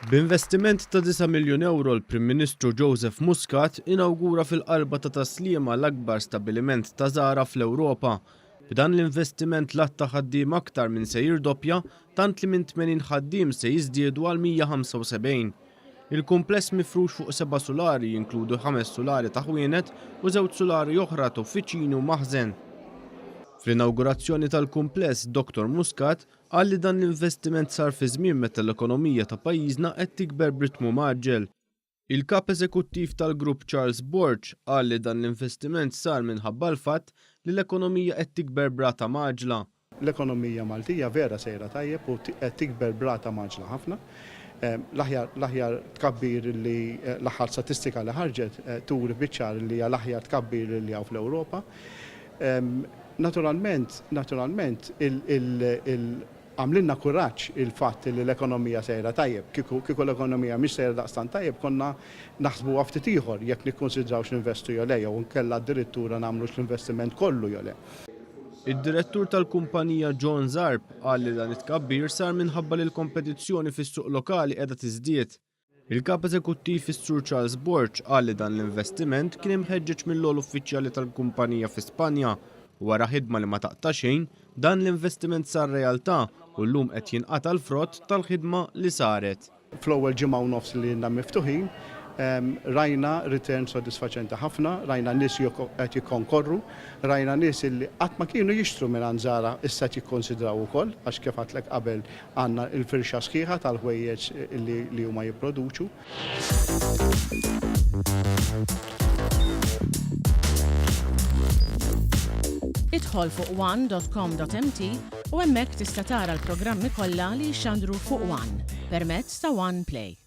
B'investiment ta' 9 miljun euro l-Prim Ministru Joseph Muscat inawgura fil-qalba ta' Taslima l-akbar stabiliment ta' Zara fl-Ewropa. B'dan l-investiment l-att ta' ħaddiem aktar minn se jirdoppja tant li minn 80 ħaddiem se jiżdiedu għal 175. Il-kumpless mifrux fuq 7 sulari jinkludu 5 sulari ta' ħwienet u 2 sulari oħra ta' uffiċini u maħżen. Fl-inawgurazzjoni tal-kumpless, Dr. Muscat qal li dan l-investiment sar fi żmien meta l-ekonomija ta' pajjiżna qed tikber b'ritmu maġġel. Il-kap eżekuttiv tal-grupp Charles Borch qal li dan l-investiment sar minħabba l-fatt li l-ekonomija qed tikber brata maġla. L-ekonomija Maltija vera sejra tajjeb u qed tikber brata maġla ħafna. L-aħjar tkabbir li l-aħħar statistika li ħarġet turi biċċar li hija l-aħjar tkabbir li hawn fl-Ewropa. Naturalment, għamlinna kuraġġ il-fatt li l-ekonomija sejra tajjeb. Kieku l-ekonomija mhix sejra daqstant tajjeb, konna naħsbu ftit ieħor jekk nikkonsidrawx ninvestu jew le, jew nkella addirittura nagħmlux l-investiment kollu jew le. Id-direttur tal-kumpanija John Zarb qal li dan it-tkabbir sar minħabba li l-kompetizzjoni fis-suq lokali qiegħda tiżdied. Il-kap eżekuttiv fis-Sur Charles Borch qal li dan l-investiment kien imħeġġeġ mill-ogħol uffiċjali tal-kumpanija fi Spanja. Wara ħidma li ma taqta' xejn, dan l-investiment sar realtà u llum qed jinqata' l-frott tal-ħidma li saret. Fl-ewwel ġimgħa u nofs li għandna miftuħin, rajna return sodisfaċenti ħafna, rajna nies qed jikkonkorru, rajna nies li qatt ma kienu jixtru minn Zara issa jikkonsidraw ukoll għax kif għadlek qabel għandna l-firxa sħiħa tal-ħwejjeġ li huma jipproduċu. Idħol fuq one.com.mt u hemmhekk tista' tara l-programmi kollha li jxandru fuq One permezz ta' One Play.